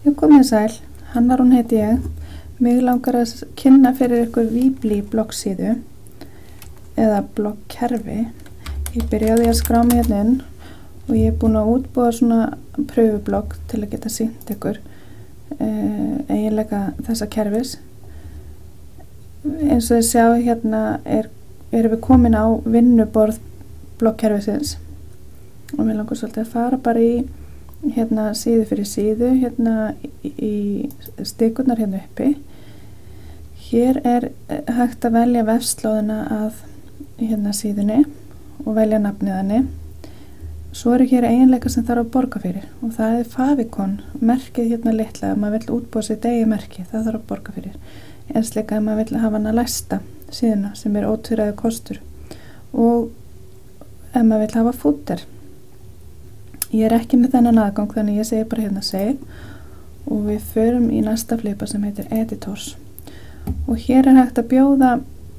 Ég komið sæl, Hanna Rún heiti ég. Mig langar að kynna fyrir ykkur Weebly bloggsíðu eða bloggkerfi. Ég byrjaði að skrá mig hérna inn og ég búin að útbúa svona pröfublogg til að geta sýnt ykkur eiginleika þessa kerfis. Eins og þið sjá hérna erum við komin á vinnuborð bloggkerfisins og mér langar svolítið að fara bara í hérna síðu fyrir síðu, hérna í stikurnar hérna uppi. Hér hægt að velja vefslóðina að hérna síðunni og velja nafnið henni. Svo hér eiginleika sem þarf að borga fyrir og það favicon, merkið hérna litla, ef maður vill útbúa sitt eigið merki, það þarf að borga fyrir. Eins líka ef maður vill hafa hana læsta síðuna sem ótvíræður kostur og ef maður vill hafa fúter. Ég ekki með þennan aðgang þannig ég segi bara hérna save og við förum í næsta flipa sem heitir editors og hér hægt að bjóða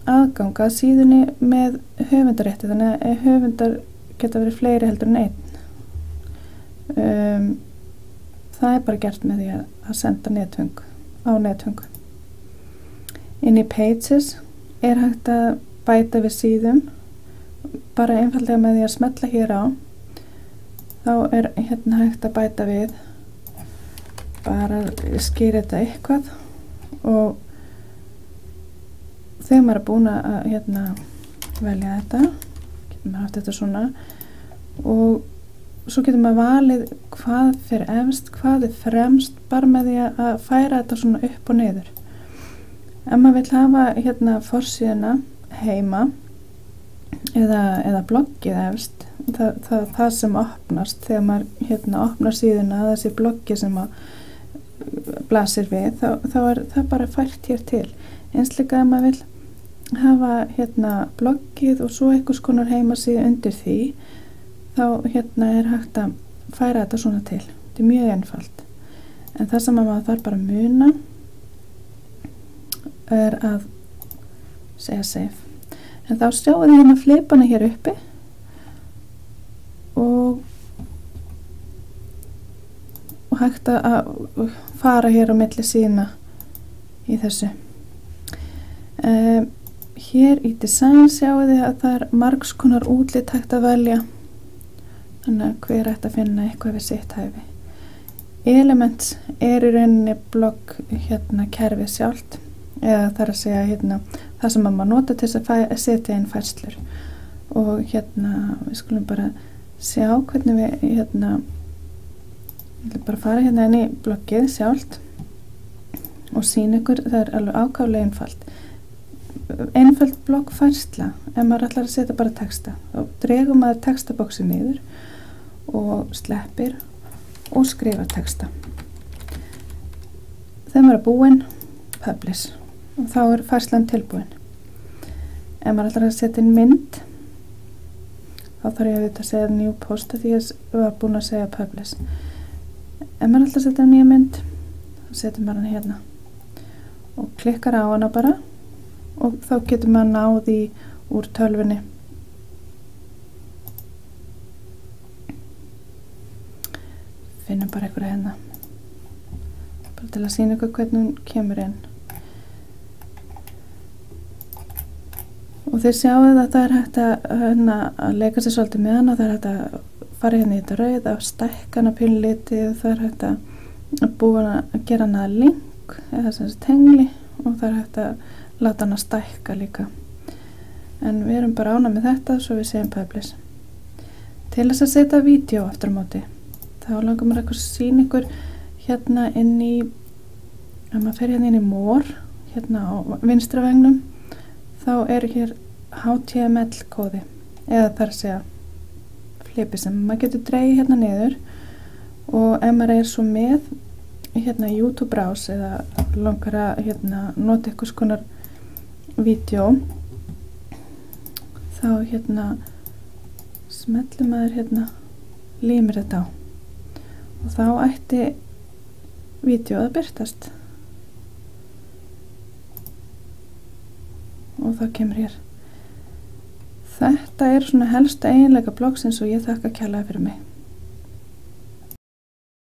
aðgang að síðunni með höfundarétti þannig að höfundar geta verið fleiri heldur en einn. Það bara gert með því að senda nethöng á nethöng. Inn í pages hægt að bæta við síðum bara einfaldlega með því að smella hér á. Þá hérna hægt að bæta við bara skýra þetta eitthvað og þegar maður búin að hérna velja þetta, getur maður haft þetta svona og svo getur maður valið hvað fyrir efst, hvað fremst bara með því að færa þetta svona upp og niður. Ef maður vill hafa hérna forsíðuna heima eða bloggið efst, það sem opnast þegar maður hérna opnar síðuna þessi bloggi sem blasir við, þá það bara fært hér til. Eins líka ef maður vill hafa hérna bloggið og svo einhvers konar heimasíðu undir því, þá hérna hægt að færa þetta svona til. Þetta mjög einfalt. En það sem maður þarf bara að muna að segja save. En þá sjáum við hérna flipana hér uppi og hægt að fara hér á milli síðuna í þessu. Hér í design sjáum við að það margs konar útlit hægt að velja þannig að hver ætti að finna eitthvað við sitt hæfi. Elements í rauninni blogg hérna kerfið sjálft eða þar að segja hérna það sem maður nota til þess að setja inn færslur og hérna við skulum bara sjá hvernig við hérna ég ætla bara að fara hérna inn í bloggið sjálft og sýna ykkur, það alveg ákaflega einföld bloggfærsla ef maður ætlar að setja bara texta þá dregur maður textabóksið niður og sleppir og skrifar texta þegar maður búinn publish og þá færslan tilbúin. Ef maður ætlar að setja inn mynd þá þarf ég að segja new post því ég var búin að segja publish. Ef maður ætlar að setja nýja mynd þá setur maður hann hérna og klikkar á hana bara og þá getur maður náð í úr tölvunni. Finnum bara einhverja hérna bara til að sýna ykkur hvernig hún kemur inn. Og þeir sjáu að það hægt að leika sér svolítið með hana, það hægt að fara hérna í þetta rauð, að stækka hana pínlítið og það hægt að búa að gera hana link eða þessi tengli og það hægt að láta hana stækka líka. En við erum bara ánægð með þetta svo við segjum publish. Til þess að setja vídeó aftur á móti, þá langar maður eitthvað að sýna ykkur hérna inn í, ef maður fer hérna inn í more, hérna á vinstra vengnum, þá hér HTML kóði eða þar að segja flipi sem maður getur dregið hérna niður og ef maður svo með hérna YouTube browse eða langar að hérna nota eitthvað konar vídeó þá hérna smellir maður hérna límir þetta á og þá ætti vídeó að birtast og það kemur hér. Þetta svona helsta eiginleika bloggsins og ég þakka kærlega fyrir mig.